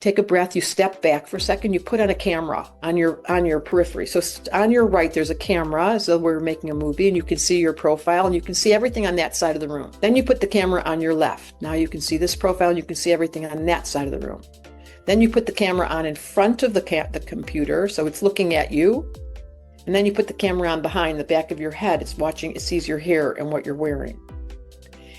take a breath, you step back for a second, you put on a camera on your periphery. So on your right, there's a camera as though we're making a movie, and you can see your profile and you can see everything on that side of the room. Then you put the camera on your left. Now you can see this profile and you can see everything on that side of the room. Then you put the camera on in front of the computer, so it's looking at you. And then you put the camera on behind the back of your head. It's watching, it sees your hair and what you're wearing.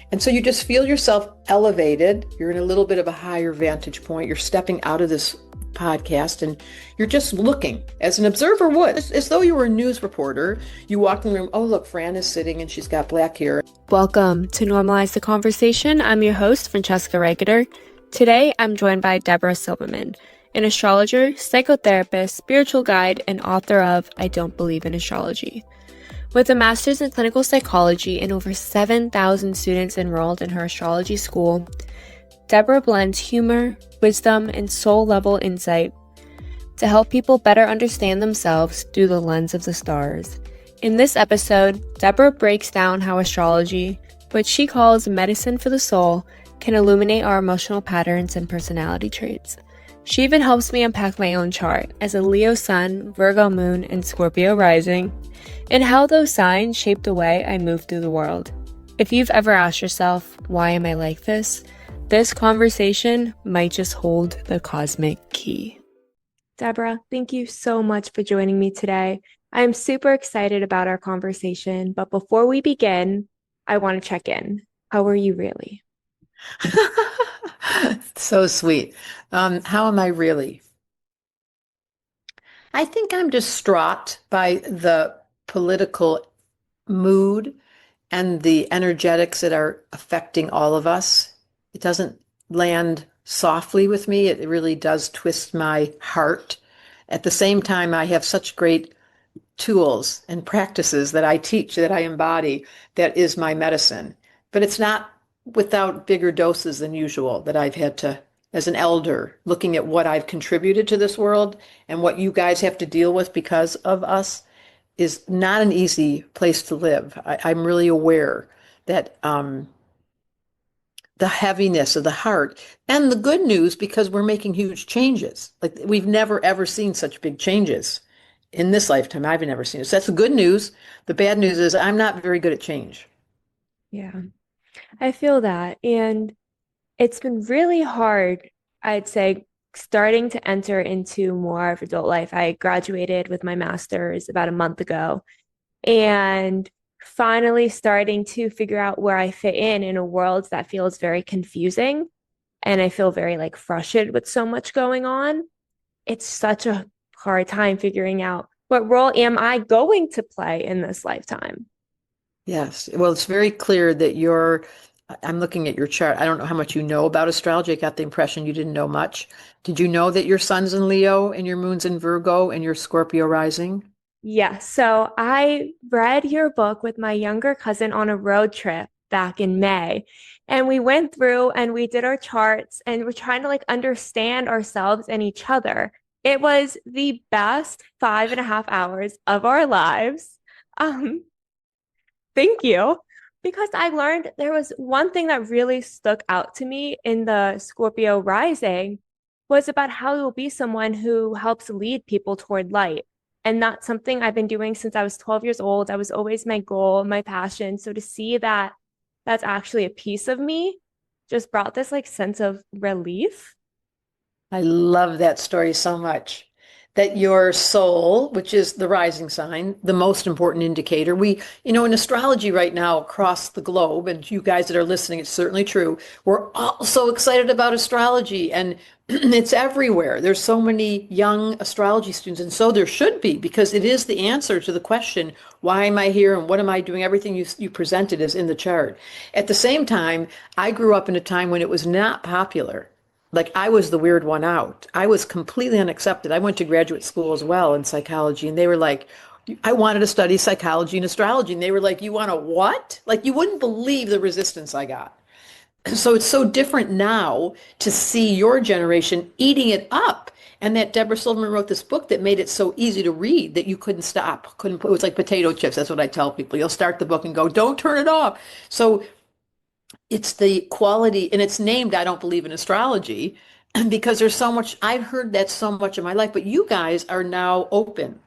And so you just feel yourself elevated. You're in a little bit of a higher vantage point. You're stepping out of this podcast and you're just looking as an observer would, as though you were a news reporter. You walk in the room, oh, look, Fran is sitting and she's got black hair. Welcome to Normalize the Conversation. I'm your host, Francesca Reicherter. Today, I'm joined by Debra Silverman, an astrologer, psychotherapist, spiritual guide, and author of I Don't Believe in Astrology. With a master's in clinical psychology and over 7,000 students enrolled in her astrology school, Debra blends humor, wisdom, and soul-level insight to help people better understand themselves through the lens of the stars. In this episode, Debra breaks down how astrology, which she calls medicine for the soul, can illuminate our emotional patterns and personality traits. She even helps me unpack my own chart as a Leo sun, Virgo moon, and Scorpio rising, and how those signs shape the way I move through the world. If you've ever asked yourself, why am I like this? This conversation might just hold the cosmic key. Debra, thank you so much for joining me today. I'm super excited about our conversation, but before we begin, I want to check in. How are you really? So sweet. How am I really? I think I'm distraught by the political mood and the energetics that are affecting all of us. It doesn't land softly with me. It really does twist my heart. At the same time, I have such great tools and practices that I teach, that I embody, that is my medicine. But it's not without bigger doses than usual that I've had to, as an elder, looking at what I've contributed to this world and what you guys have to deal with because of us is not an easy place to live. I'm really aware that the heaviness of the heart and the good news, because we're making huge changes. Like we've never, ever seen such big changes in this lifetime. I've never seen it. So that's the good news. The bad news is I'm not very good at change. Yeah, I feel that. And it's been really hard, I'd say, starting to enter into more of adult life. I graduated with my master's about a month ago and finally starting to figure out where I fit in a world that feels very confusing. And I feel very frustrated with so much going on. It's such a hard time figuring out what role am I going to play in this lifetime. Yes. Well, it's very clear that I'm looking at your chart. I don't know how much you know about astrology. I got the impression you didn't know much. Did you know that your sun's in Leo and your moon's in Virgo and your Scorpio rising? Yes. So I read your book with my younger cousin on a road trip back in May. And we went through and we did our charts and we're trying to understand ourselves and each other. It was the best 5.5 hours of our lives. Thank you. Because I learned there was one thing that really stuck out to me in the Scorpio rising was about how you'll be someone who helps lead people toward light. And that's something I've been doing since I was 12 years old. That was always my goal, my passion. So to see that that's actually a piece of me just brought this sense of relief. I love that story so much. That your soul, which is the rising sign, the most important indicator. In astrology right now across the globe, and you guys that are listening, it's certainly true. We're all so excited about astrology and it's everywhere. There's so many young astrology students, and so there should be, because it is the answer to the question, why am I here and what am I doing? Everything you presented is in the chart. At the same time, I grew up in a time when it was not popular. I was the weird one out. I was completely unaccepted. I went to graduate school as well in psychology, and they were like, I wanted to study psychology and astrology. And they were like, you want to what? You wouldn't believe the resistance I got. So it's so different now to see your generation eating it up. And that Debra Silverman wrote this book that made it so easy to read that you couldn't stop. It was like potato chips. That's what I tell people. You'll start the book and go, don't turn it off. So it's the quality, and it's named I Don't Believe in Astrology, because there's so much, I've heard that so much in my life, but you guys are now open.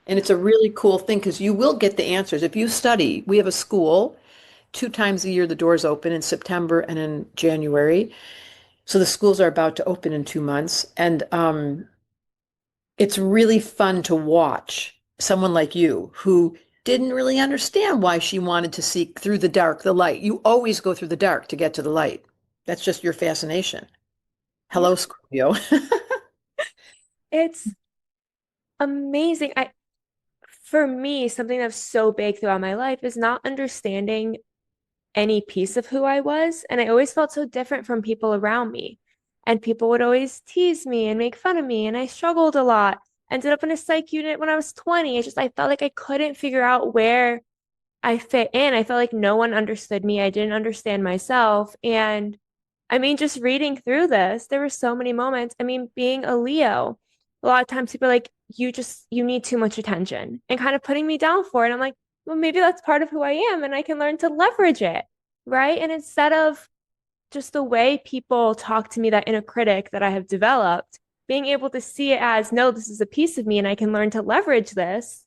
And it's a really cool thing because you will get the answers. If you study, we have a school 2 times a year, the doors open in September and in January. So the schools are about to open in 2 months. And it's really fun to watch someone like you who didn't really understand why she wanted to seek through the dark, the light. You always go through the dark to get to the light. That's just your fascination. Yeah, Hello, Scorpio. it's amazing. For me, something that's so big throughout my life is not understanding any piece of who I was. And I always felt so different from people around me. And people would always tease me and make fun of me. And I struggled a lot. Ended up in a psych unit when I was 20. I felt like I couldn't figure out where I fit in. I felt like no one understood me. I didn't understand myself. And I mean, just reading through this, there were so many moments. I mean, being a Leo, a lot of times people are like, you need too much attention and kind of putting me down for it. I'm like, well, maybe that's part of who I am and I can learn to leverage it. Right. And instead of just the way people talk to me, that inner critic that I have developed, being able to see it as, no, this is a piece of me and I can learn to leverage this.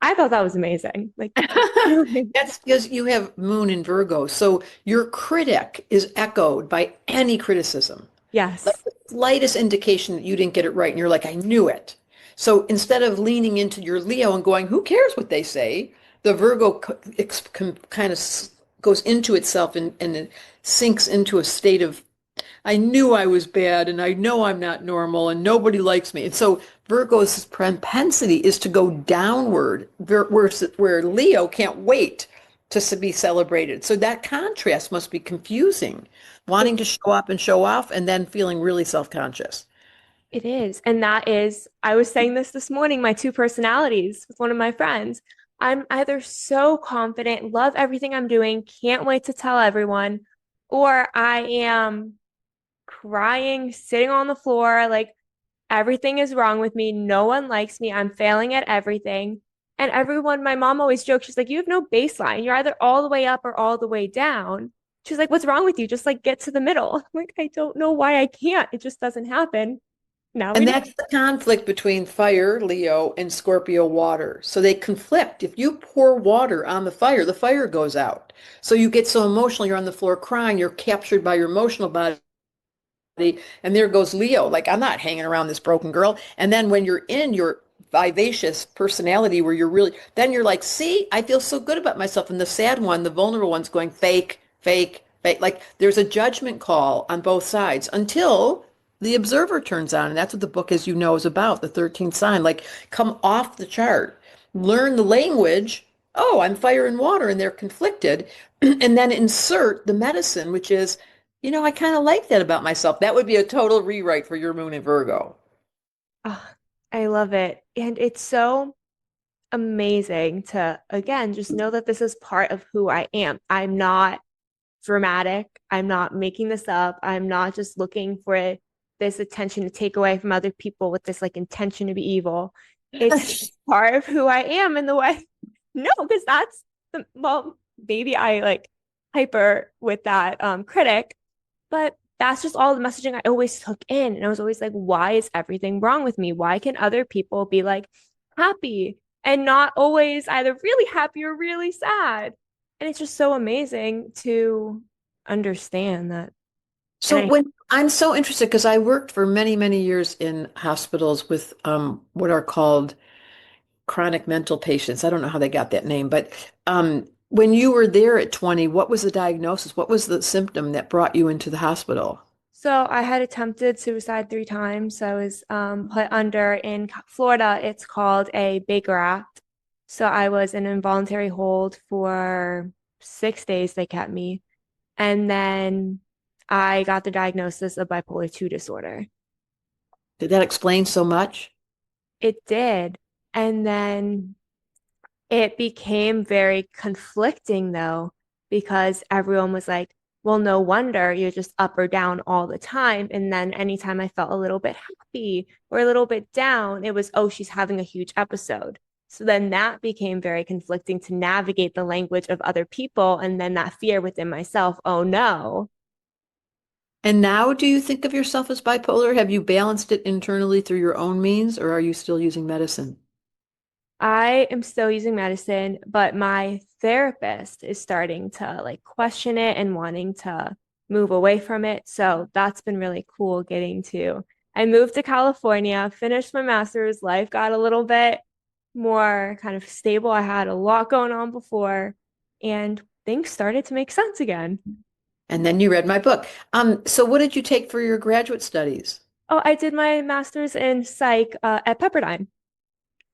I thought that was amazing. Like, That's because you have Moon in Virgo. So your critic is echoed by any criticism. Like yes, the slightest indication that you didn't get it right, and you're like, I knew it. So instead of leaning into your Leo and going, who cares what they say? The Virgo kind of goes into itself and it sinks into a state of I knew I was bad and I know I'm not normal and nobody likes me. And so Virgo's propensity is to go downward, where Leo can't wait to be celebrated. So that contrast must be confusing, it, wanting to show up and show off and then feeling really self-conscious. it is. And that is, I was saying this morning, my two personalities with one of my friends. I'm either so confident, love everything I'm doing, can't wait to tell everyone, or I am crying, sitting on the floor, like everything is wrong with me. No one likes me. I'm failing at everything. And everyone, my mom always jokes, she's like, you have no baseline. You're either all the way up or all the way down. She's like, what's wrong with you? Just like get to the middle. I'm like, I don't know why I can't. It just doesn't happen. Now we And know. that's the conflict between fire, Leo, and Scorpio water. So they conflict. If you pour water on the fire goes out. So you get so emotional, you're on the floor crying, you're captured by your emotional body. And there goes Leo. Like, I'm not hanging around this broken girl. And then when you're in your vivacious personality where you're really, then you're like, see, I feel so good about myself. And the sad one, the vulnerable one's going fake, fake, fake. Like there's a judgment call on both sides until the observer turns on. And that's what the book, as you know, is about, the 13th sign. Like, come off the chart, learn the language. Oh, I'm fire and water, and they're conflicted. And then insert the medicine, which is I kind of like that about myself. That would be a total rewrite for your moon in Virgo. Oh, I love it. And it's so amazing to, again, just know that this is part of who I am. I'm not dramatic. I'm not making this up. I'm not just looking for this attention to take away from other people with this like intention to be evil. It's just part of who I am in the way. No, because that's well, maybe I like hyper with that critic, but that's just all the messaging I always took in. And I was always like, why is everything wrong with me? Why can other people be like happy and not always either really happy or really sad? And it's just so amazing to understand that. And So I, when I'm so interested because I worked for many, many years in hospitals with what are called chronic mental patients. I don't know how they got that name, but when you were there at 20, what was the diagnosis? What was the symptom that brought you into the hospital? so I had attempted suicide 3 times. So I was put under in Florida. It's called a Baker Act. So I was in involuntary hold for 6 days. They kept me. And then I got the diagnosis of bipolar 2 disorder. Did that explain so much? It did. And then it became very conflicting though, because everyone was like, well, no wonder you're just up or down all the time. And then anytime I felt a little bit happy or a little bit down, it was, oh, she's having a huge episode. So then that became very conflicting to navigate the language of other people. And then that fear within myself, oh no. And now do you think of yourself as bipolar? Have you balanced it internally through your own means, or are you still using medicine? I am still using medicine, but my therapist is starting to like question it and wanting to move away from it. So that's been really cool getting to. I moved to California, finished my master's, life got a little bit more kind of stable. I had a lot going on before, and things started to make sense again. And then you read my book. So what did you take for your graduate studies? Oh, I did my master's in psych at Pepperdine.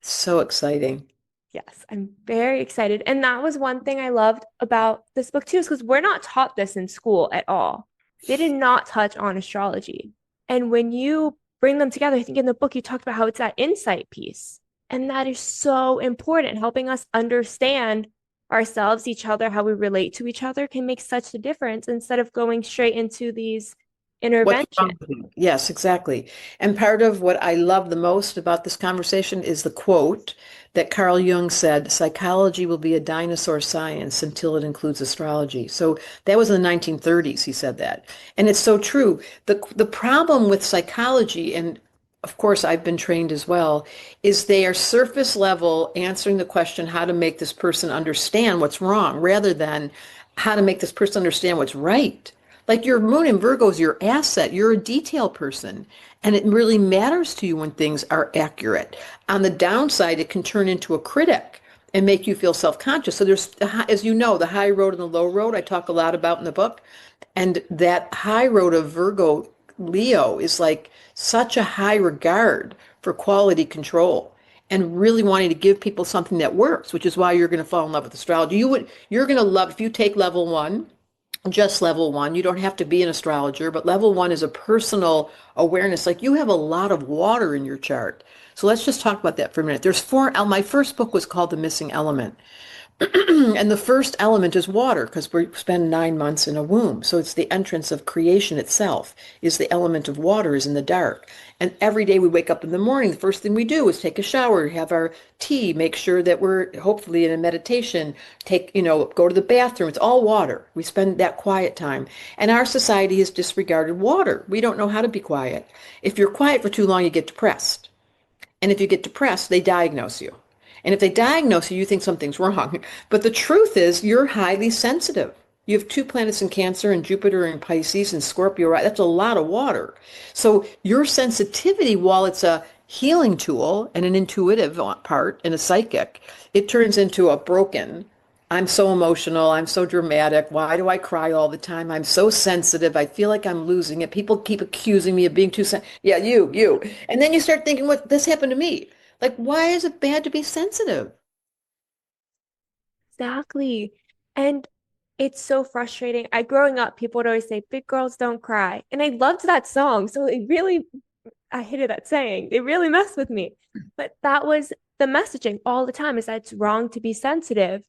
So exciting. Yes, I'm very excited. And that was one thing I loved about this book too, is because we're not taught this in school at all. They did not touch on astrology. And when you bring them together, I think in the book you talked about how it's that insight piece. And that is so important. Helping us understand ourselves, each other, how we relate to each other can make such a difference instead of going straight into these What's interventions. wrong with you? Yes, exactly. And part of what I love the most about this conversation is the quote that Carl Jung said, psychology will be a dinosaur science until it includes astrology. So that was in the 1930s, he said that. And it's so true. The problem with psychology, and of course I've been trained as well, is they are surface level answering the question how to make this person understand what's wrong rather than how to make this person understand what's right. Like your moon in Virgo is your asset. You're a detail person. And it really matters to you when things are accurate. On the downside, it can turn into a critic and make you feel self-conscious. So there's, as you know, the high road and the low road I talk a lot about in the book. And that high road of Virgo Leo is like such a high regard for quality control and really wanting to give people something that works, which is why you're going to fall in love with astrology. You're going to love, if you take level one, just level one. You don't have to be an astrologer, but level one is a personal awareness. Like you have a lot of water in your chart. So let's just talk about that for a minute. There's four, my first book was called The Missing Element. And the first element is water because we spend 9 months in a womb. So it's the entrance of creation itself is the element of water is in the dark. And every day we wake up in the morning, the first thing we do is take a shower, have our tea, make sure that we're hopefully in a meditation, go to the bathroom. It's all water. We spend that quiet time. And our society has disregarded water. We don't know how to be quiet. If you're quiet for too long, you get depressed. And if you get depressed, they diagnose you. And if they diagnose you, you think something's wrong. But the truth is, you're highly sensitive. You have two planets in Cancer and Jupiter in Pisces and Scorpio, right? That's a lot of water. So your sensitivity, while it's a healing tool and an intuitive part and a psychic, it turns into a broken. I'm so emotional. I'm so dramatic. Why do I cry all the time? I'm so sensitive. I feel like I'm losing it. People keep accusing me of being too sensitive. Yeah, you. And then you start thinking, what, this happened to me. Like, why is it bad to be sensitive? Exactly. And it's so frustrating. Growing up, people would always say, big girls don't cry. And I loved that song. So I hated that saying. It really messed with me. But that was the messaging all the time is that it's wrong to be sensitive.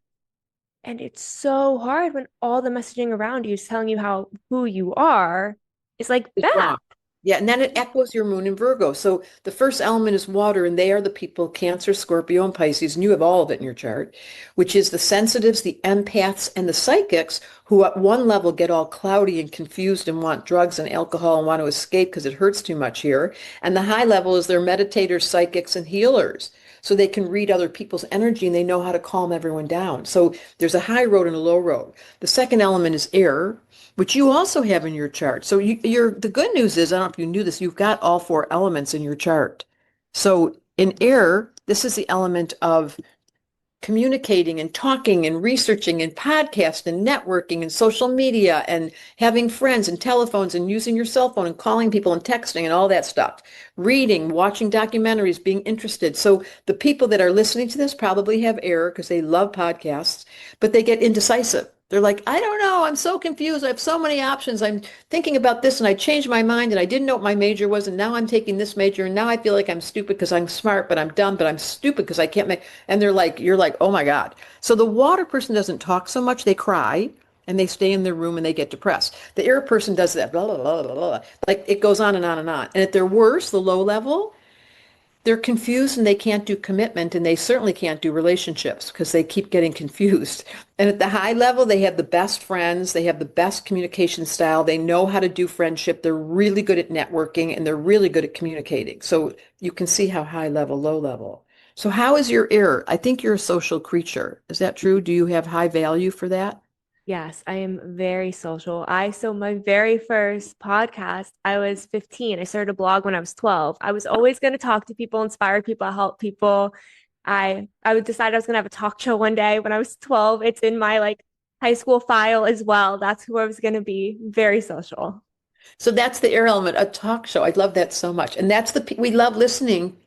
And it's so hard when all the messaging around you is telling you how who you are is like It's bad. wrong. Yeah, and then it echoes your moon in Virgo. So the first element is water, and they are the people, Cancer, Scorpio, and Pisces, and you have all of it in your chart, which is the sensitives, the empaths, and the psychics, who at one level get all cloudy and confused and want drugs and alcohol and want to escape because it hurts too much here. And the high level is they're meditators, psychics, and healers. So they can read other people's energy and they know how to calm everyone down. So there's a high road and a low road. The second element is air, which you also have in your chart. So the good news is, I don't know if you knew this, you've got all four elements in your chart. So in air, this is the element of communicating and talking and researching and podcast and networking and social media and having friends and telephones and using your cell phone and calling people and texting and all that stuff. Reading, watching documentaries, being interested. So the people that are listening to this probably have error because they love podcasts, but they get indecisive. They're like, I don't know. I'm so confused. I have so many options. I'm thinking about this and I changed my mind and I didn't know what my major was. And now I'm taking this major. And now I feel like I'm stupid because I'm smart, but I'm dumb, but I'm stupid because I can't make. And you're like, oh my God. So the water person doesn't talk so much. They cry and they stay in their room and they get depressed. The air person does that, blah, blah, blah, blah, blah. Like it goes on and on and on. And at their worst, the low level, They're confused and they can't do commitment and they certainly can't do relationships because they keep getting confused. And at the high level, they have the best friends, they have the best communication style, they know how to do friendship, they're really good at networking and they're really good at communicating. So you can see how high level, low level. So how is your air? I think you're a social creature. Is that true? Do you have high value for that? Yes, I am very social. So my very first podcast, I was 15. I started a blog when I was 12. I was always going to talk to people, inspire people, help people. I would decide I was going to have a talk show one day when I was 12. It's in my like high school file as well. That's who I was going to be. Very social. So that's the air element, a talk show. I love that so much. And that's we love listening.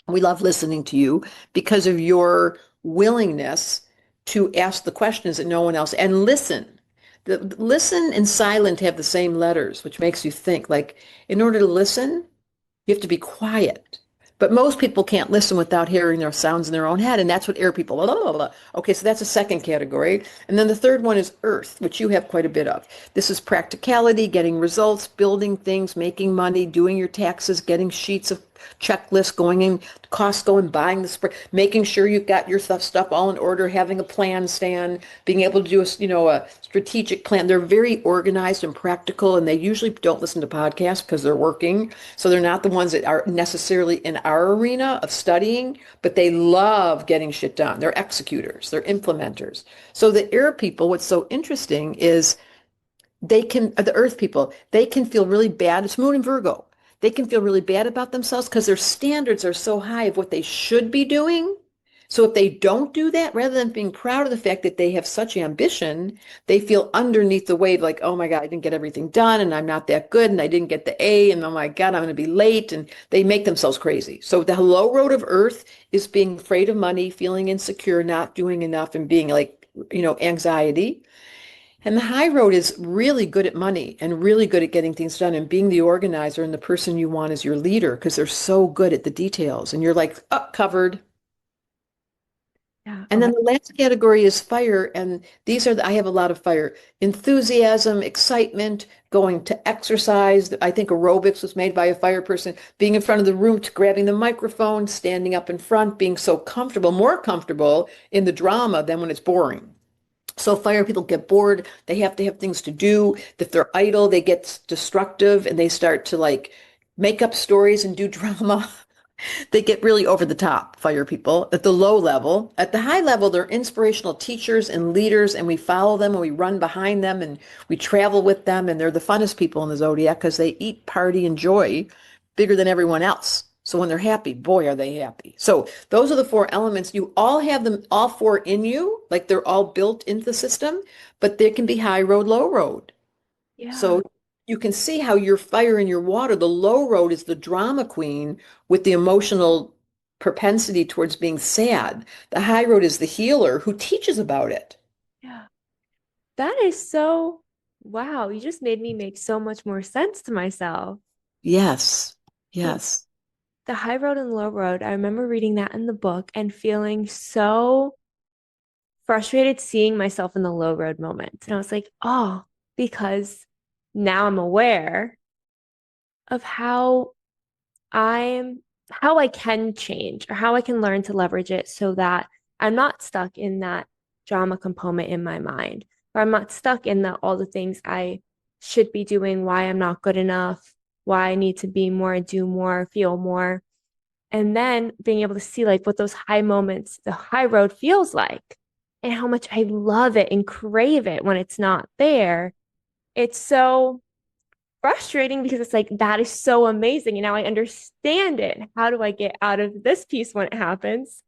We love listening to you because of your willingness to ask the questions that no one else and listen. The listen and silent have the same letters, which makes you think. Like in order to listen, you have to be quiet. But most people can't listen without hearing their sounds in their own head, and that's what air people. Blah, blah, blah. Okay, so that's a second category. And then the third one is earth, which you have quite a bit of. This is practicality, getting results, building things, making money, doing your taxes, getting sheets of checklists, going in Costco and buying the spray, making sure you've got your stuff all in order, having a plan stand, being able to do a strategic plan. They're very organized and practical, and they usually don't listen to podcasts because they're working. So they're not the ones that are necessarily in our arena of studying, but they love getting shit done. They're executors, they're implementers. So the air people, what's so interesting is the earth people, they can feel really bad. It's Moon and Virgo. They can feel really bad about themselves because their standards are so high of what they should be doing. So if they don't do that, rather than being proud of the fact that they have such ambition, they feel underneath the wave like, oh my God, I didn't get everything done and I'm not that good and I didn't get the A and oh my God, I'm going to be late. And they make themselves crazy. So the low road of earth is being afraid of money, feeling insecure, not doing enough and being like, anxiety. And the high road is really good at money and really good at getting things done and being the organizer and the person you want as your leader because they're so good at the details. And you're like, oh, covered. Yeah. And then the last category is fire. And I have a lot of fire. Enthusiasm, excitement, going to exercise. I think aerobics was made by a fire person. Being in front of the room, grabbing the microphone, standing up in front, being so comfortable, more comfortable in the drama than when it's boring. So fire people get bored. They have to have things to do. If they're idle, they get destructive and they start to like make up stories and do drama. They get really over the top, fire people, at the low level. At the high level, they're inspirational teachers and leaders, and we follow them and we run behind them and we travel with them. And they're the funnest people in the zodiac because they eat, party, and joy bigger than everyone else. So when they're happy, boy, are they happy. So those are the four elements. You all have them, all four in you, like they're all built into the system, but there can be high road, low road. Yeah. So you can see how your fire and your water, the low road is the drama queen with the emotional propensity towards being sad. The high road is the healer who teaches about it. Yeah. That is so, wow. You just made me make so much more sense to myself. Yes. Like Yes. the high road and low road, I remember reading that in the book and feeling so frustrated seeing myself in the low road moment. And I was like, oh, because now I'm aware of I'm how I can change or how I can learn to leverage it so that I'm not stuck in that drama component in my mind, or I'm not stuck in all the things I should be doing, why I'm not good enough, why I need to be more, do more, feel more. And then being able to see like what those high moments, the high road feels like, and how much I love it and crave it when it's not there. It's so frustrating because it's like that is so amazing and now I understand it. How do I get out of this piece when it happens?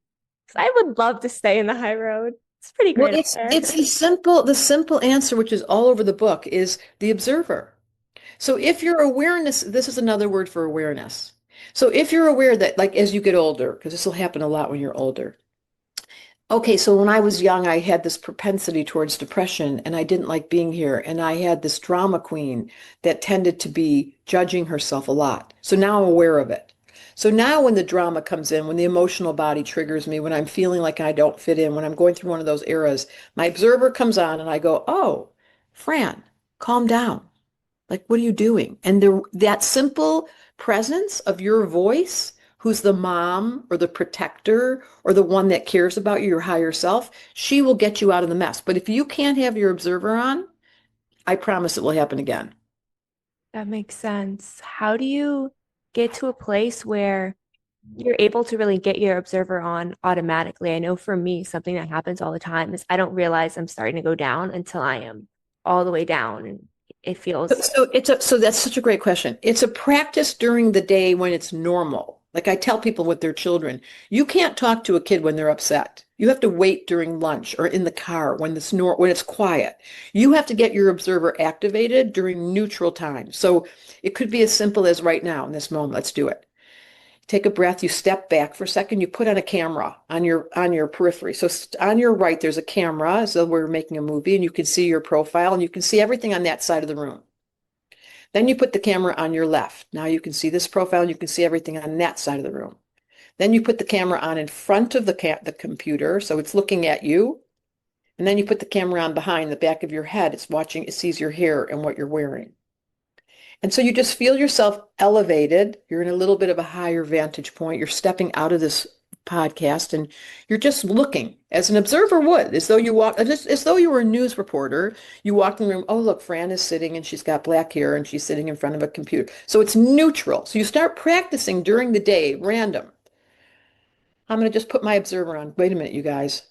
Because I would love to stay in the high road. It's pretty Well, great up there. it's the simple answer, which is all over the book, is the observer. So if your awareness, this is another word for awareness. So if you're aware that, like, as you get older, because this will happen a lot when you're older. Okay, so when I was young, I had this propensity towards depression and I didn't like being here. And I had this drama queen that tended to be judging herself a lot. So now I'm aware of it. So now when the drama comes in, when the emotional body triggers me, when I'm feeling like I don't fit in, when I'm going through one of those eras, my observer comes on and I go, oh, Fran, calm down. Like, what are you doing? And that simple presence of your voice who's the mom or the protector or the one that cares about you, your higher self, she will get you out of the mess. But if you can't have your observer on, I promise it will happen again. That makes sense. How do you get to a place where you're able to really get your observer on automatically? I know for me, something that happens all the time is I don't realize I'm starting to go down until I am all the way down. And it feels, So that's such a great question. It's a practice during the day when it's normal. Like I tell people with their children, you can't talk to a kid when they're upset. You have to wait during lunch or in the car when it's quiet. You have to get your observer activated during neutral time. So it could be as simple as right now in this moment. Let's do it. Take a breath, you step back for a second, you put on a camera on your periphery. So on your right, there's a camera, so we're making a movie, and you can see your profile, and you can see everything on that side of the room. Then you put the camera on your left. Now you can see this profile, and you can see everything on that side of the room. Then you put the camera on in front of the computer, so it's looking at you. And then you put the camera on behind the back of your head. It's watching, it sees your hair and what you're wearing. And so you just feel yourself elevated. You're in a little bit of a higher vantage point. You're stepping out of this podcast and you're just looking as an observer would, as though you walk, as though you were a news reporter. You walk in the room. Oh, look, Fran is sitting and she's got black hair and she's sitting in front of a computer. So it's neutral. So you start practicing during the day, random. I'm going to just put my observer on. Wait a minute, you guys.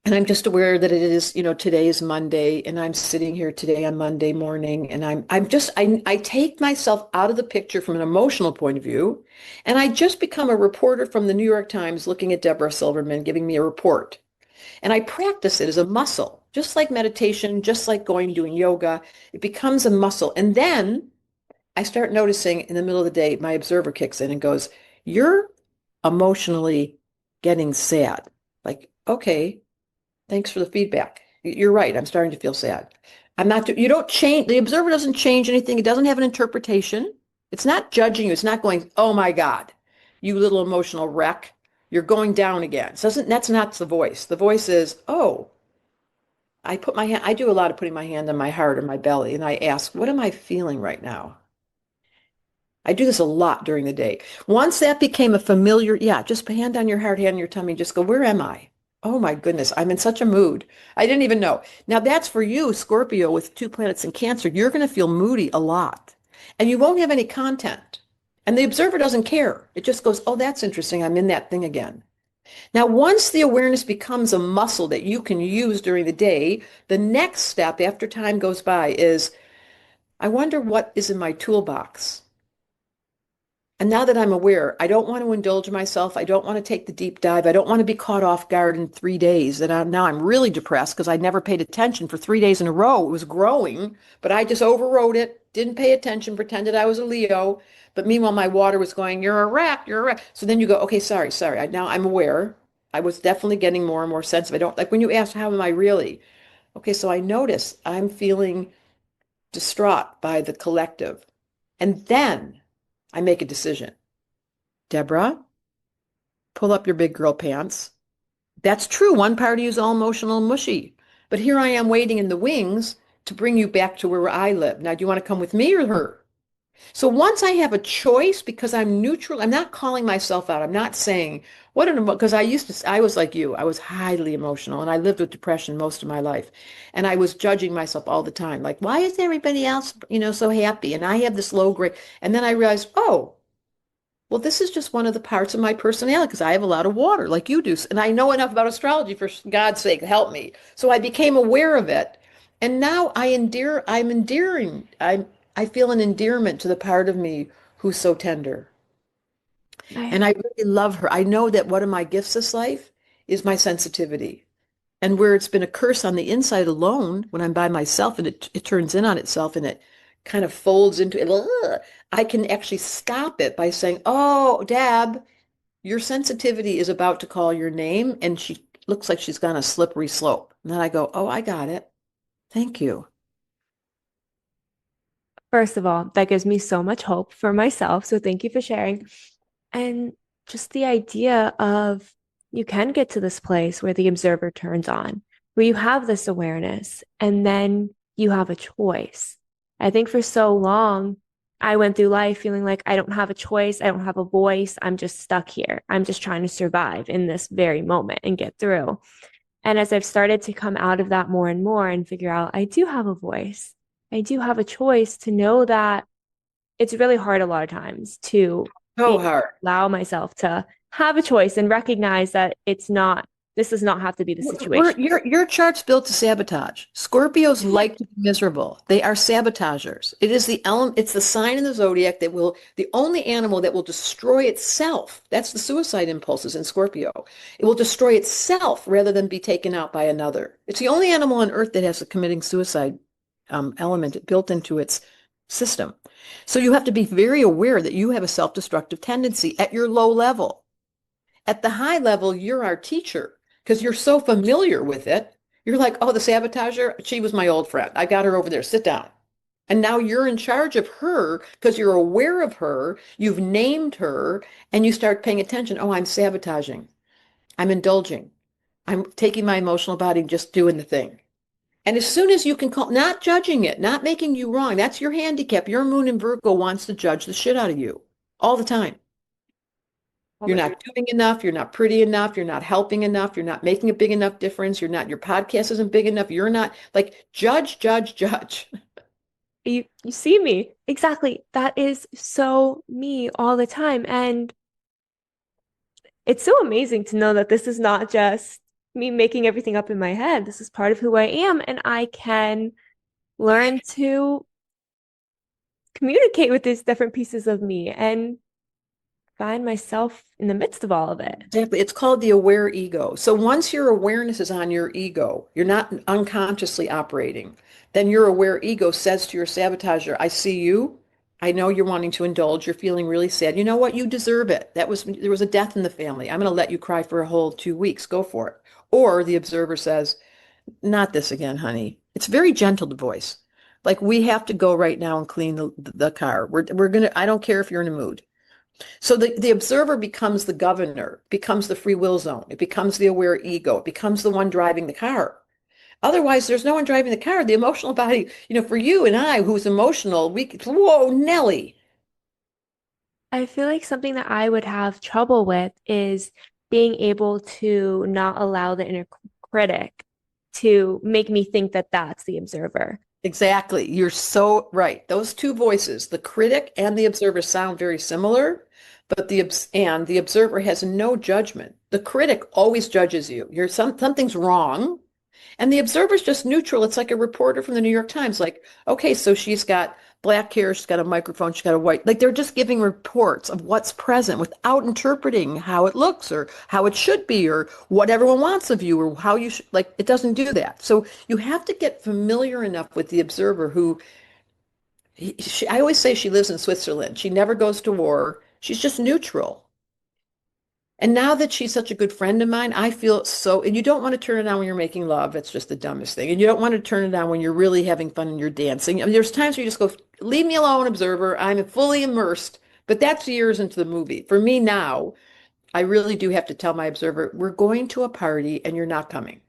And I'm just aware that it is, today is Monday and I'm sitting here today on Monday morning and I take myself out of the picture from an emotional point of view and I just become a reporter from the New York Times looking at Debra Silverman giving me a report. And I practice it as a muscle, just like meditation, just like doing yoga. It becomes a muscle. And then I start noticing in the middle of the day, my observer kicks in and goes, "You're emotionally getting sad." Like, okay. Thanks for the feedback. You're right. I'm starting to feel sad. I'm not, you don't change, the observer doesn't change anything. It doesn't have an interpretation. It's not judging you. It's not going, "Oh my God, you little emotional wreck. You're going down again." It doesn't, that's not the voice. The voice is, "Oh, I do a lot of putting my hand on my heart or my belly and I ask, what am I feeling right now?" I do this a lot during the day. Once that became a familiar, yeah, just hand on your heart, hand on your tummy, just go, where am I? Oh my goodness, I'm in such a mood. I didn't even know. Now that's for you, Scorpio, with 2 planets in Cancer. You're going to feel moody a lot and you won't have any content. And the observer doesn't care. It just goes, oh, that's interesting. I'm in that thing again. Now, once the awareness becomes a muscle that you can use during the day, the next step after time goes by is, I wonder what is in my toolbox. And now that I'm aware, I don't want to indulge myself. I don't want to take the deep dive. I don't want to be caught off guard in 3 days. Now I'm really depressed because I never paid attention for 3 days in a row. It was growing, but I just overrode it, didn't pay attention, pretended I was a Leo. But meanwhile, my water was going, "You're a wreck, you're a wreck." So then you go, okay, sorry. Now I'm aware. I was definitely getting more and more sensitive. I don't like when you ask, how am I really? Okay, so I notice I'm feeling distraught by the collective. And then I make a decision. Deborah, pull up your big girl pants. That's true. One part of you is all emotional and mushy. But here I am waiting in the wings to bring you back to where I live. Now, do you want to come with me or her? So once I have a choice, because I'm neutral, I'm not calling myself out. I'm not saying, because I was like you. I was highly emotional and I lived with depression most of my life. And I was judging myself all the time. Like, why is everybody else, so happy? And I have this low grade. And then I realized, oh, well, this is just one of the parts of my personality because I have a lot of water like you do. And I know enough about astrology, for God's sake, help me. So I became aware of it. And now I'm endearing. I feel an endearment to the part of me who's so tender. I, And I really love her. I know that one of my gifts this life is my sensitivity. And where it's been a curse on the inside alone, when I'm by myself and it turns in on itself and it kind of folds into it, I can actually stop it by saying, "Oh, Deb, your sensitivity is about to call your name and she looks like she's gone a slippery slope." And then I go, "Oh, I got it. Thank you." first of all, that gives me so much hope for myself. So thank you for sharing. And just the idea of you can get to this place where the observer turns on, where you have this awareness, and then you have a choice. I think for so long, I went through life feeling like I don't have a choice, I don't have a voice, I'm just stuck here. I'm just trying to survive in this very moment and get through. And as I've started to come out of that more and more and figure out I do have a voice, I do have a choice, to know that it's really hard a lot of times to So be hard. allow myself to have a choice and recognize that it's not, this does not have to be the situation. Your chart's built to sabotage. Scorpios like to be miserable. They are sabotagers. It is the element, it's the sign in the zodiac that will, the only animal that will destroy itself. That's the suicide impulses in Scorpio. It will destroy itself rather than be taken out by another. It's the only animal on earth that has a committing suicide element built into its system. So you have to be very aware that you have a self-destructive tendency at your low level. At the high level, you're our teacher because you're so familiar with it. You're like, oh, the sabotager, she was my old friend. I got her over there. Sit down. And now you're in charge of her because you're aware of her. You've named her and you start paying attention. Oh, I'm sabotaging. I'm indulging. I'm taking my emotional body, just doing the thing. And as soon as you can call, not judging it, not making you wrong, that's your handicap. Your moon in Virgo wants to judge the shit out of you all the time. All You're the not doing enough. You're not pretty enough. You're not helping enough. You're not making a big enough difference. You're not, your podcast isn't big enough. You're not like judge, judge, judge. you see me. Exactly. That is so me all the time. And it's so amazing to know that this is not just me making everything up in my head. This is part of who I am, and I can learn to communicate with these different pieces of me and find myself in the midst of all of it. Exactly. It's called the aware ego. So once your awareness is on your ego, you're not unconsciously operating, then your aware ego says to your sabotager, I see you. I know you're wanting to indulge. You're feeling really sad. You know what? You deserve it. There was a death in the family. I'm going to let you cry for a whole 2 weeks. Go for it. Or the observer says, not this again, honey. It's very gentle to voice. Like we have to go right now and clean the car. We're gonna, I don't care if you're in a mood. So the observer becomes the governor, becomes the free will zone. It becomes the aware ego. It becomes the one driving the car. Otherwise, there's no one driving the car. The emotional body, for you and I, who's emotional, whoa, Nelly. I feel like something that I would have trouble with is being able to not allow the inner critic to make me think that that's the observer. Exactly. You're so right. Those two voices, the critic and the observer, sound very similar, but the observer has no judgment. The critic always judges you. Something's wrong. And the observer's just neutral. It's like a reporter from the New York Times, like, okay, so she's got black hair, she's got a microphone, she's got a white, like they're just giving reports of what's present without interpreting how it looks or how it should be or what everyone wants of you or how you should, like, it doesn't do that. So you have to get familiar enough with the observer who, I always say she lives in Switzerland. She never goes to war. She's just neutral. And now that she's such a good friend of mine, I feel so, and you don't want to turn it on when you're making love. It's just the dumbest thing. And you don't want to turn it on when you're really having fun and you're dancing. I mean, there's times where you just go, leave me alone, observer. I'm fully immersed. But that's years into the movie. For me now, I really do have to tell my observer, we're going to a party and you're not coming.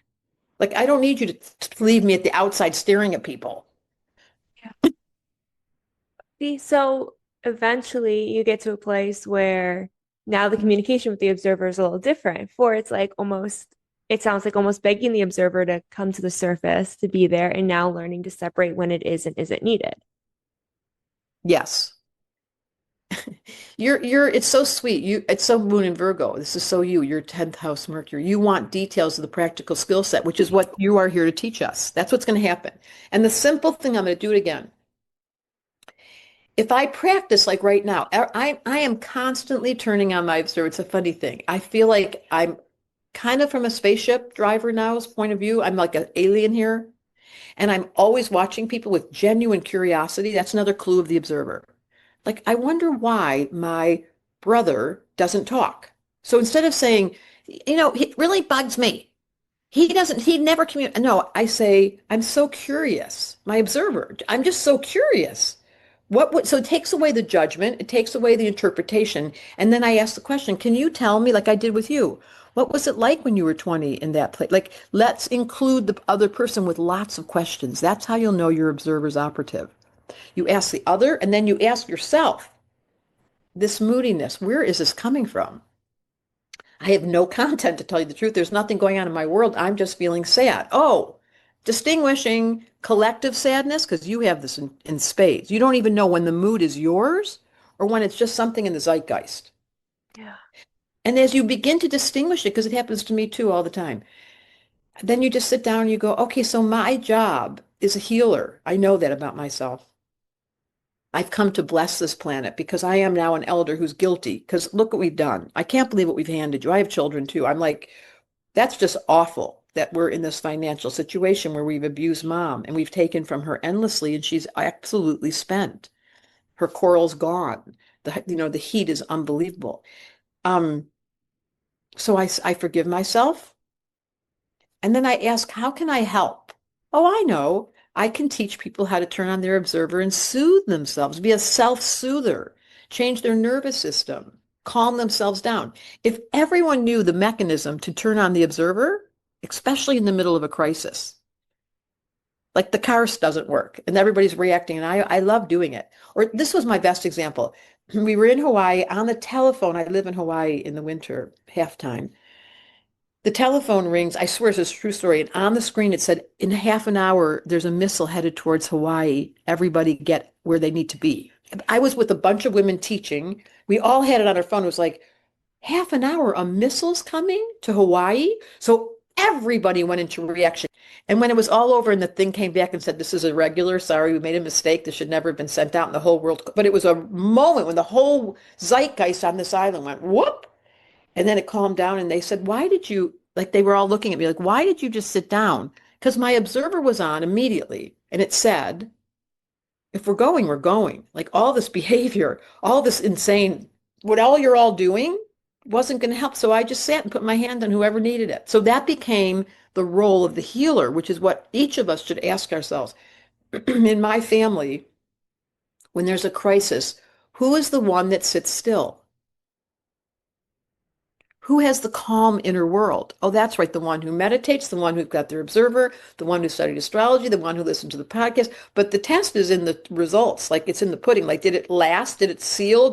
Like, I don't need you to leave me at the outside staring at people. See, so eventually you get to a place where now the communication with the observer is a little different. For it's like almost, it sounds like almost begging the observer to come to the surface, to be there, and now learning to separate when it is and isn't needed. Yes. It's so sweet. It's so Moon in Virgo. This is so you, your 10th house Mercury. You want details of the practical skill set, which is what you are here to teach us. That's what's going to happen. And the simple thing, I'm going to do it again. If I practice like right now, I am constantly turning on my observer. It's a funny thing. I feel like I'm kind of from a spaceship driver now's point of view. I'm like an alien here. And I'm always watching people with genuine curiosity. That's another clue of the observer. Like, I wonder why my brother doesn't talk. So instead of saying, it really bugs me. He never communicates. No, I say, I'm so curious. My observer, I'm just so curious. So it takes away the judgment, it takes away the interpretation. And then I ask the question, can you tell me, like I did with you, what was it like when you were 20 in that place? Like, let's include the other person with lots of questions. That's how you'll know your observer's operative. You ask the other, and then you ask yourself, this moodiness, where is this coming from? I have no content to tell you the truth. There's nothing going on in my world. I'm just feeling sad. Oh, distinguishing collective sadness, because you have this in spades. You don't even know when the mood is yours or when it's just something in the zeitgeist. Yeah. And as you begin to distinguish it, because it happens to me too all the time, then you just sit down and you go, okay, so my job is a healer. I know that about myself. I've come to bless this planet because I am now an elder who's guilty. Because look what we've done. I can't believe what we've handed you. I have children too. I'm like, that's just awful that we're in this financial situation where we've abused mom and we've taken from her endlessly and she's absolutely spent. Her coral's gone. The heat is unbelievable. Um, so I forgive myself. And then I ask, how can I help? Oh, I know. I can teach people how to turn on their observer and soothe themselves, be a self-soother, change their nervous system, calm themselves down. If everyone knew the mechanism to turn on the observer, especially in the middle of a crisis, like the car doesn't work and everybody's reacting, and I love doing it. Or this was my best example. We were in Hawaii on the telephone. I live in Hawaii in the winter, halftime. The telephone rings. I swear it's a true story. And on the screen, it said, in half an hour, there's a missile headed towards Hawaii. Everybody get where they need to be. I was with a bunch of women teaching. We all had it on our phone. It was like, half an hour, a missile's coming to Hawaii? So everybody went into reaction. And when it was all over and the thing came back and said, this is irregular, sorry, we made a mistake. This should never have been sent out in the whole world. But it was a moment when the whole zeitgeist on this island went, whoop. And then it calmed down and they said, why did you, like they were all looking at me like, why did you just sit down? Because my observer was on immediately and it said, if we're going, we're going. Like all this behavior, all this insane, what all you're all doing wasn't going to help. So I just sat and put my hand on whoever needed it. So that became the role of the healer, which is what each of us should ask ourselves. In my family, when there's a crisis, who is the one that sits still? Who has the calm inner world? Oh, that's right. The one who meditates, the one who's got their observer, the one who studied astrology, the one who listened to the podcast. But the test is in the results. Like it's in the pudding. Like, did it last? Did it seal?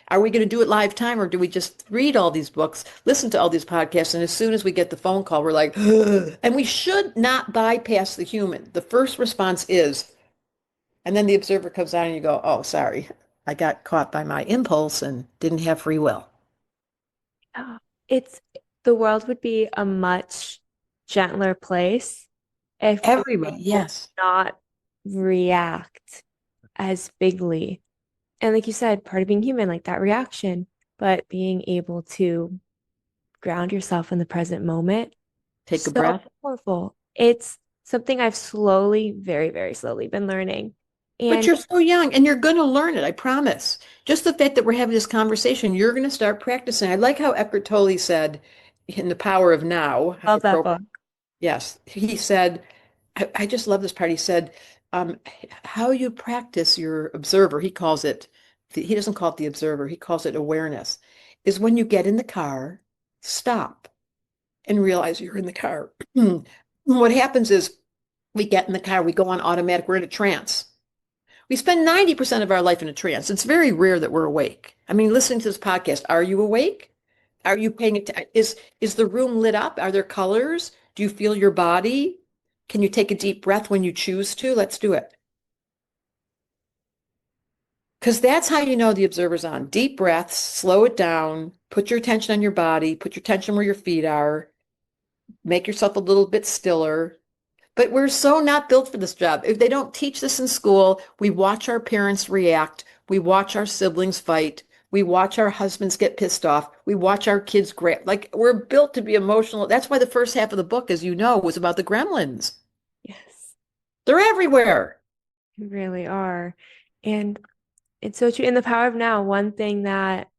Are we going to do it live time? Or do we just read all these books, listen to all these podcasts? And as soon as we get the phone call, we're like, ugh. And we should not bypass the human. The first response is, and then the observer comes out and you go, oh, sorry. I got caught by my impulse and didn't have free will. Oh, it's the world would be a much gentler place if we Everybody, did yes. not react as bigly. And like you said, part of being human, like that reaction, but being able to ground yourself in the present moment, Take a so breath. powerful. It's something I've slowly, very, very slowly been learning. But And you're so young and you're going to learn it, I promise. Just the fact that we're having this conversation, you're going to start practicing. I like how Eckhart Tolle said in The Power of Now, love that appropriate. book. Yes, he said, I just love this part. He said, um, how you practice your observer, he calls it, he doesn't call it the observer, he calls it awareness, is when you get in the car, stop and realize you're in the car. What happens is we get in the car, we go on automatic, we're in a trance. We spend 90% of our life in a trance. It's very rare that we're awake. I mean, listening to this podcast, are you awake? Are you paying attention? Is the room lit up? Are there colors? Do you feel your body? Can you take a deep breath when you choose to? Let's do it. Because that's how you know the observer's on. Deep breaths, slow it down, put your attention on your body, put your attention where your feet are, make yourself a little bit stiller. But we're so not built for this job. If they don't teach this in school, we watch our parents react. We watch our siblings fight. We watch our husbands get pissed off. We watch our kids grab. Like we're built to be emotional. That's why the first half of the book, as you know, was about the gremlins. Yes, They're everywhere. you really are. And it's so true. In the power of now, one thing that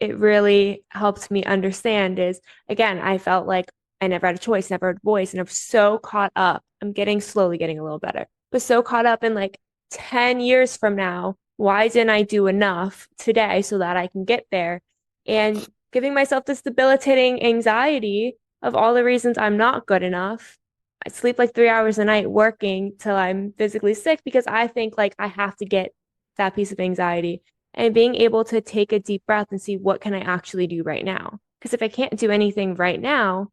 it really helped me understand is, again, I felt like I never had a choice, never had a voice, and I'm so caught up. I'm slowly getting a little better, but so caught up in like 10 years from now, why didn't I do enough today so that I can get there? And giving myself this debilitating anxiety of all the reasons I'm not good enough I sleep like 3 hours a night working till I'm physically sick because I think like I have to get that piece of anxiety and being able to take a deep breath and see what can I actually do right now. Because if I can't do anything right now,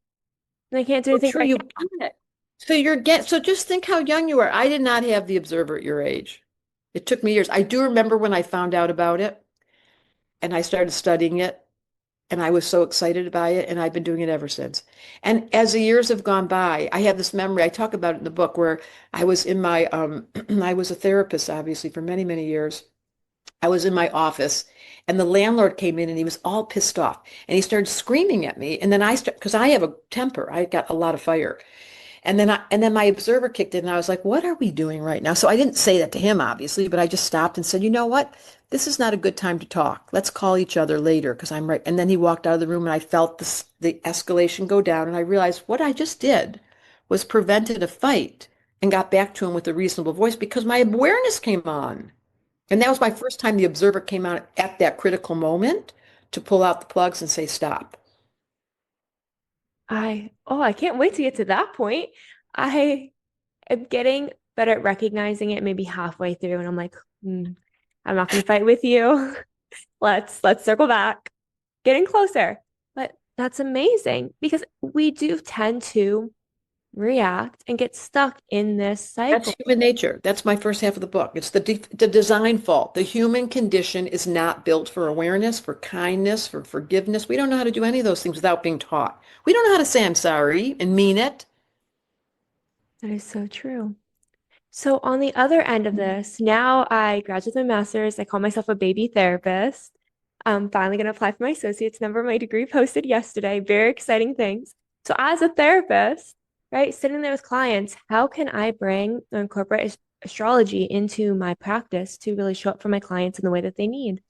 then I can't do So anything true. right You now. so just think how young you are. I did not have the Observer at your age. It took me years. I do remember when I found out about it and I started studying it and I was so excited by it and I've been doing it ever since. And as the years have gone by, I have this memory. I talk about it in the book where I was in my I was a therapist obviously for many, many years. I was in my office and the landlord came in and he was all pissed off and he started screaming at me and then because I have a temper. I got a lot of fire. And then my observer kicked in and I was like, what are we doing right now? So I didn't say that to him, obviously, but I just stopped and said, you know what? This is not a good time to talk. Let's call each other later because I'm right. And then he walked out of the room and I felt the escalation go down. And I realized what I just did was prevented a fight and got back to him with a reasonable voice because my awareness came on. And that was my first time the observer came out at that critical moment to pull out the plugs and say, stop. I can't wait to get to that point. I am getting better at recognizing it maybe halfway through, and I'm like, I'm not going to fight with you. Let's circle back. Getting closer. But that's amazing because we do tend to react and get stuck in this That's cycle. human nature. That's my first half of the book. It's the design fault. The human condition is not built for awareness, for kindness, for forgiveness. We don't know how to do any of those things without being taught. We don't know how to say I'm sorry and mean it. That is so true. So on the other end of this, now I graduated my master's. I call myself a baby therapist. I'm finally going to apply for my associate's number. My degree posted yesterday. Very exciting things. So as a therapist, right, sitting there with clients, how can I bring or incorporate astrology into my practice to really show up for my clients in the way that they need?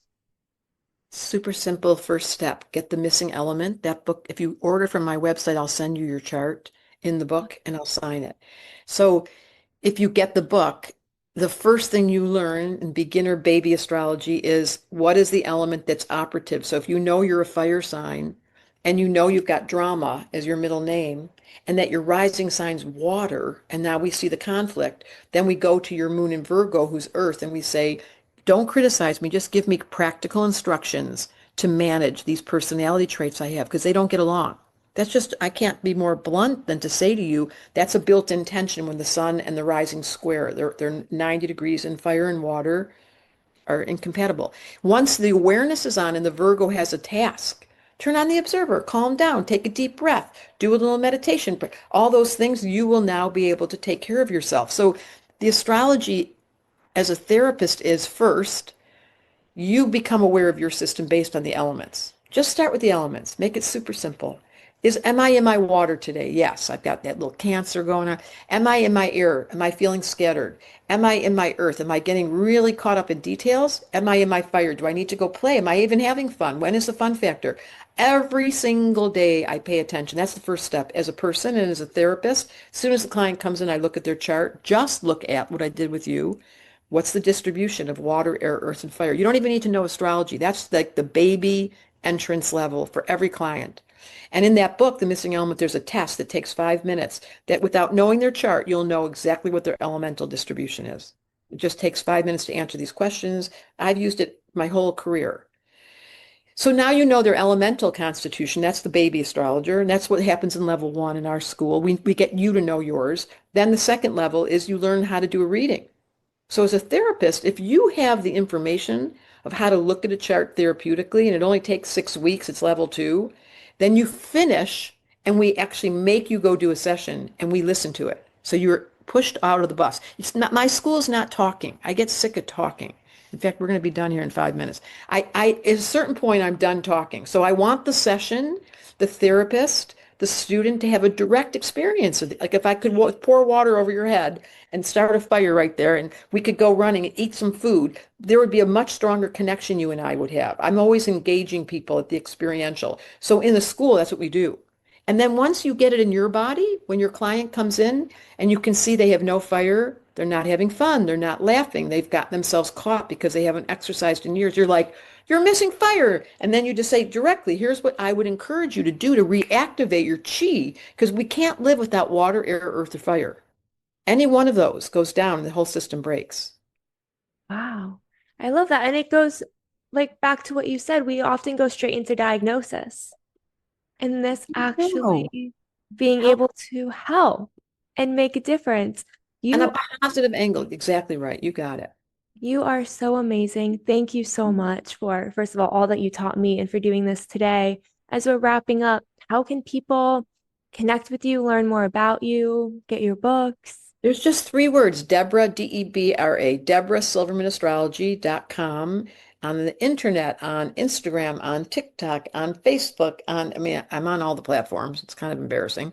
Super simple first step. Get the missing element. That book, if you order from my website, I'll send you your chart in the book and I'll sign it. So if you get the book, the first thing you learn in beginner baby astrology is what is the element that's operative. So if you know you're a fire sign and you know you've got drama as your middle name and that your rising sign's water, and now we see the conflict, then we go to your moon in Virgo, who's earth, and we say, don't criticize me, just give me practical instructions to manage these personality traits I have because they don't get along. That's just, I can't be more blunt than to say to you, that's a built-in tension when the sun and the rising square. They're 90 degrees in fire and water are incompatible. Once the awareness is on and the Virgo has a task, turn on the observer, calm down, take a deep breath, do a little meditation. But all those things, you will now be able to take care of yourself. So the astrology as a therapist is first, you become aware of your system based on the elements. Just start with the elements. Make it super simple. Am I in my water today? Yes, I've got that little Cancer going on. Am I in my air? Am I feeling scattered? Am I in my earth? Am I getting really caught up in details? Am I in my fire? Do I need to go play? Am I even having fun? When is the fun factor? Every single day I pay attention. That's the first step. As a person and as a therapist, as soon as the client comes in, I look at their chart. Just look at what I did with you. What's the distribution of water, air, earth, and fire? You don't even need to know astrology. That's like the baby entrance level for every client. And in that book, The Missing Element, there's a test that takes 5 minutes that without knowing their chart, you'll know exactly what their elemental distribution is. It just takes 5 minutes to answer these questions. I've used it my whole career. So now you know their elemental constitution. That's the baby astrologer. And that's what happens in level one in our school. We get you to know yours. Then the second level is you learn how to do a reading. So as a therapist, if you have the information of how to look at a chart therapeutically, and it only takes 6 weeks, it's level two, then you finish and we actually make you go do a session and we listen to it. So you're pushed out of the bus. It's not, my school is not talking. I get sick of talking. In fact, we're going to be done here in 5 minutes. At a certain point, I'm done talking. So I want the session, the therapist, the student to have a direct experience of it. Like if I could pour water over your head and start a fire right there and we could go running and eat some food, there would be a much stronger connection you and I would have. I'm always engaging people at the experiential. So in the school, that's what we do. And then once you get it in your body, when your client comes in and you can see they have no fire, they're not having fun, they're not laughing, they've gotten themselves caught because they haven't exercised in years. You're like, you're missing fire. And then you just say directly, here's what I would encourage you to do to reactivate your chi, because we can't live without water, air, earth, or fire. Any one of those goes down and the whole system breaks. Wow. I love that. And it goes like back to what you said, we often go straight into diagnosis. And this No. actually being Help. able to help and make a difference. And You a positive angle. Exactly right. You got it. you are so amazing. Thank you so much for, first of all that you taught me and for doing this today. As we're wrapping up, how can people connect with you, learn more about you, get your books? There's just three words, Debra, Debra, DebraSilvermanAstrology.com, on the internet, on Instagram, on TikTok, on Facebook, I'm on all the platforms. It's kind of embarrassing.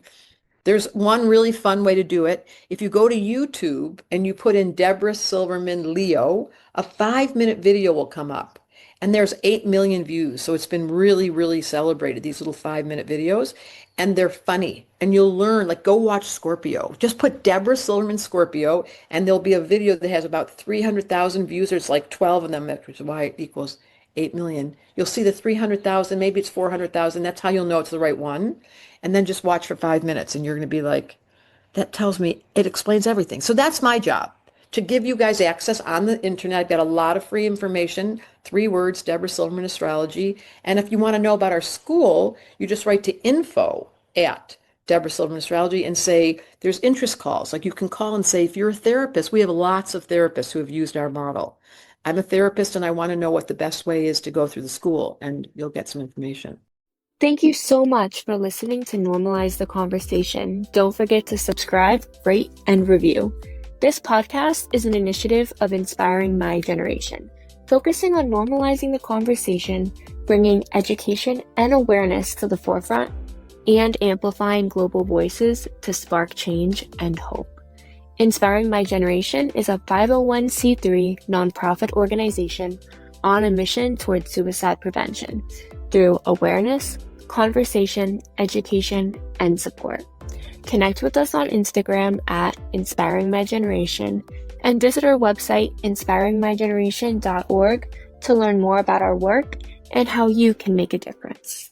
There's one really fun way to do it. If you go to YouTube and you put in Debra Silverman Leo, a 5-minute video will come up. And there's 8 million views. So it's been really, really celebrated, these little 5-minute videos. And they're funny. And you'll learn, like, go watch Scorpio. Just put Debra Silverman Scorpio, and there'll be a video that has about 300,000 views. There's like 12 of them, which is why it equals 8 million. You'll see the 300,000, maybe it's 400,000. That's how you'll know it's the right one. And then just watch for 5 minutes, and you're going to be like, that tells me, it explains everything. So that's my job, to give you guys access on the internet. I've got a lot of free information. 3 words, Debra Silverman Astrology. And if you want to know about our school, you just write to info@Debra Silverman Astrology and say there's interest calls. Like, you can call and say, if you're a therapist, we have lots of therapists who have used our model. I'm a therapist and I want to know what the best way is to go through the school, and you'll get some information. Thank you so much for listening to Normalize the Conversation. Don't forget to subscribe, rate, and review. This podcast is an initiative of Inspiring My Generation, focusing on normalizing the conversation, bringing education and awareness to the forefront, and amplifying global voices to spark change and hope. Inspiring My Generation is a 501c3 nonprofit organization on a mission towards suicide prevention through awareness, conversation, education, and support. Connect with us on Instagram at Inspiring My Generation and visit our website, inspiringmygeneration.org, to learn more about our work and how you can make a difference.